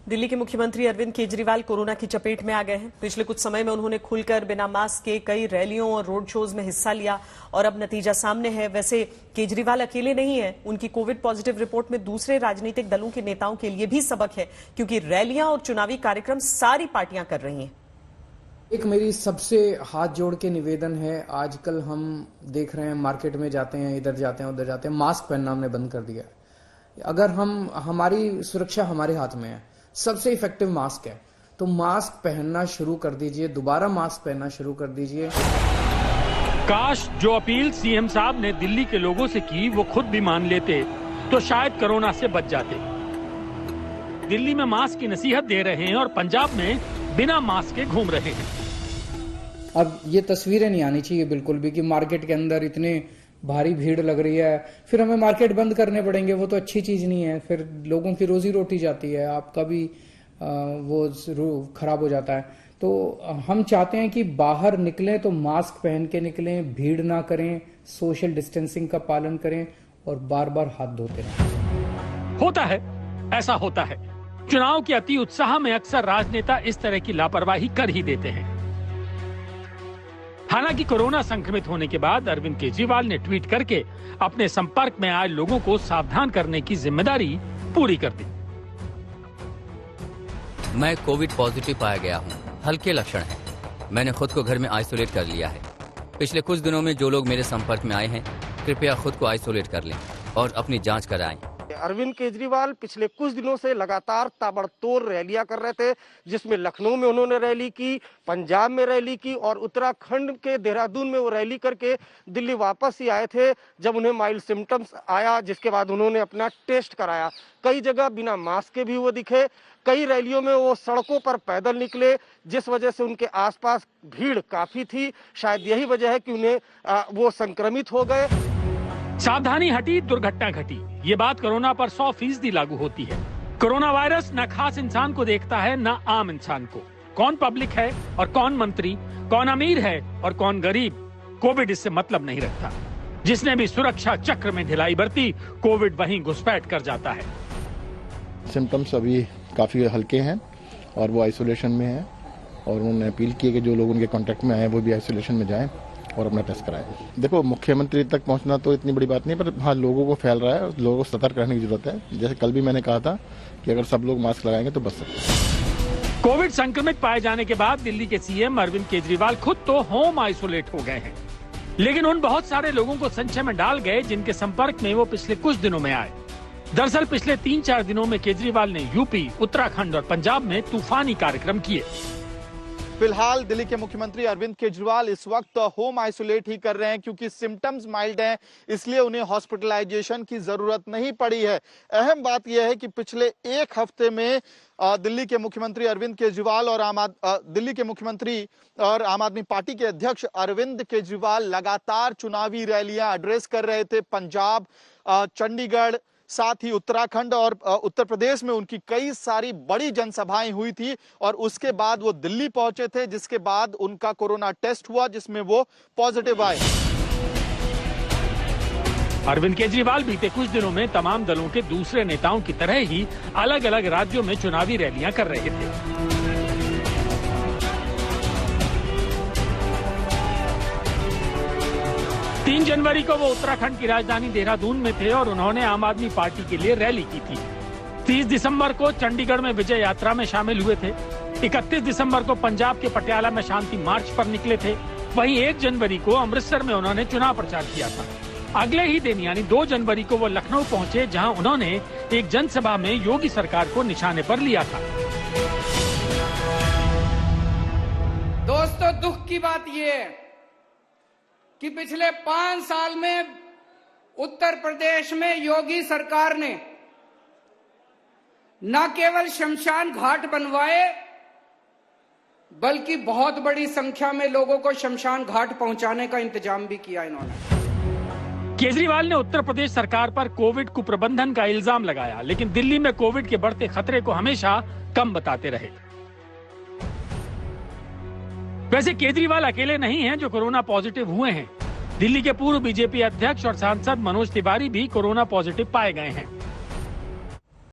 दिल्ली के मुख्यमंत्री अरविंद केजरीवाल कोरोना की चपेट में आ गए हैं। पिछले कुछ समय में उन्होंने खुलकर बिना मास्क के कई रैलियों और रोड शोज में हिस्सा लिया और अब नतीजा सामने है। वैसे केजरीवाल अकेले नहीं है, उनकी कोविड पॉजिटिव रिपोर्ट में दूसरे राजनीतिक दलों के नेताओं के लिए भी सबक है, क्योंकि रैलियां और चुनावी कार्यक्रम सारी पार्टियां कर रही हैं। एक मेरी सबसे हाथ जोड़ के निवेदन है, आजकल हम देख रहे हैं मार्केट में जाते हैं, इधर जाते हैं उधर जाते हैं, मास्क पहनना हमने बंद कर दिया है। अगर हमारी सुरक्षा हमारे हाथ में है, सबसे इफेक्टिव मास्क है, तो मास्क पहनना शुरू कर दीजिए, दोबारा मास्क पहनना शुरू कर दीजिए। काश जो अपील सीएम साहब ने दिल्ली के लोगों से की वो खुद भी मान लेते तो शायद कोरोना से बच जाते। दिल्ली में मास्क की नसीहत दे रहे हैं और पंजाब में बिना मास्क के घूम रहे हैं। अब ये तस्वीरें नहीं आनी चाहिए बिल्कुल भी कि मार्केट के अंदर इतने भारी भीड़ लग रही है, फिर हमें मार्केट बंद करने पड़ेंगे। वो तो अच्छी चीज नहीं है, फिर लोगों की रोजी रोटी जाती है, आपका भी वो खराब हो जाता है। तो हम चाहते हैं कि बाहर निकलें तो मास्क पहन के निकलें, भीड़ ना करें, सोशल डिस्टेंसिंग का पालन करें और बार बार हाथ धोते रहें। होता है, ऐसा होता है। चुनाव के अति उत्साह में अक्सर राजनेता इस तरह की लापरवाही कर ही देते हैं। हालांकि कोरोना संक्रमित होने के बाद अरविंद केजरीवाल ने ट्वीट करके अपने संपर्क में आए लोगों को सावधान करने की जिम्मेदारी पूरी कर दी। मैं कोविड पॉजिटिव पाया गया हूं, हल्के लक्षण हैं। मैंने खुद को घर में आइसोलेट कर लिया है। पिछले कुछ दिनों में जो लोग मेरे संपर्क में आए हैं, कृपया खुद को आइसोलेट कर लें और अपनी जांच कराएं। अरविंद केजरीवाल पिछले कुछ दिनों से लगातार ताबड़तोड़ रैलियां कर रहे थे, जिसमें लखनऊ में उन्होंने रैली की, पंजाब में रैली की और उत्तराखंड के देहरादून में वो रैली करके दिल्ली वापस ही आए थे जब उन्हें माइल्ड सिम्टम्स आया, जिसके बाद उन्होंने अपना टेस्ट कराया। कई जगह बिना मास्क के भी वो दिखे। कई रैलियों में वो सड़कों पर पैदल निकले, जिस वजह से उनके आसपास भीड़ काफी थी। शायद यही वजह है कि उन्हें वो संक्रमित हो गए। सावधानी हटी, दुर्घटना घटी। ये बात कोरोना पर 100% लागू होती है। कोरोना वायरस न खास इंसान को देखता है न आम इंसान को। कौन पब्लिक है और कौन मंत्री, कौन अमीर है और कौन गरीब, कोविड इससे मतलब नहीं रखता। जिसने भी सुरक्षा चक्र में ढिलाई बरती, कोविड वहीं घुसपैठ कर जाता है। सिम्टम्स अभी काफी हल्के हैं और वो आइसोलेशन में है और उन्होंने अपील की कि जो लोग उनके कांटेक्ट में आए वो भी आइसोलेशन में जाएं और अपना टेस्ट कराएं। देखो, मुख्यमंत्री तक पहुंचना तो इतनी बड़ी बात नहीं, पर हाँ, लोगों को फैल रहा है, लोगों को सतर्क रहने की जरूरत है। जैसे कल भी मैंने कहा था कि अगर सब लोग मास्क लगाएंगे तो बच सकते हैं। कोविड संक्रमित पाए जाने के बाद दिल्ली के सीएम अरविंद केजरीवाल खुद तो होम आइसोलेट हो गए हैं, लेकिन उन बहुत सारे लोगों को संशय में डाल गए जिनके संपर्क में वो पिछले कुछ दिनों में आए। दरअसल पिछले 3-4 दिनों में केजरीवाल ने यूपी, उत्तराखंड और पंजाब में तूफानी कार्यक्रम किए। फिलहाल दिल्ली के मुख्यमंत्री अरविंद केजरीवाल इस वक्त होम आइसोलेट ही कर रहे हैं, क्योंकि सिम्टम्स माइल्ड हैं, इसलिए उन्हें हॉस्पिटलाइजेशन की जरूरत नहीं पड़ी है। अहम बात यह है कि पिछले एक हफ्ते में दिल्ली के मुख्यमंत्री अरविंद केजरीवाल और दिल्ली के मुख्यमंत्री और आम आदमी पार्टी के अध्यक्ष अरविंद केजरीवाल लगातार चुनावी रैलियां एड्रेस कर रहे थे। पंजाब, चंडीगढ़, साथ ही उत्तराखंड और उत्तर प्रदेश में उनकी कई सारी बड़ी जनसभाएं हुई थी और उसके बाद वो दिल्ली पहुंचे थे, जिसके बाद उनका कोरोना टेस्ट हुआ जिसमें वो पॉजिटिव आए। अरविंद केजरीवाल बीते कुछ दिनों में तमाम दलों के दूसरे नेताओं की तरह ही अलग अलग राज्यों में चुनावी रैलियां कर रहे थे। 3 जनवरी को वो उत्तराखंड की राजधानी देहरादून में थे और उन्होंने आम आदमी पार्टी के लिए रैली की थी। 30 दिसंबर को चंडीगढ़ में विजय यात्रा में शामिल हुए थे। 31 दिसंबर को पंजाब के पटियाला में शांति मार्च पर निकले थे। वहीं 1 जनवरी को अमृतसर में उन्होंने चुनाव प्रचार किया था। अगले ही दिन यानी 2 जनवरी को वो लखनऊ पहुंचे, जहां उन्होंने एक जनसभा में योगी सरकार को निशाने पर लिया था। दोस्तों, दुख की बात ये है कि पिछले 5 साल में उत्तर प्रदेश में योगी सरकार ने न केवल शमशान घाट बनवाए, बल्कि बहुत बड़ी संख्या में लोगों को शमशान घाट पहुंचाने का इंतजाम भी किया इन्होंने। केजरीवाल ने उत्तर प्रदेश सरकार पर कोविड कुप्रबंधन का इल्जाम लगाया, लेकिन दिल्ली में कोविड के बढ़ते खतरे को हमेशा कम बताते रहे। वैसे केजरीवाल अकेले नहीं हैं जो कोरोना पॉजिटिव हुए हैं। दिल्ली के पूर्व बीजेपी अध्यक्ष और सांसद मनोज तिवारी भी कोरोना पॉजिटिव पाए गए हैं।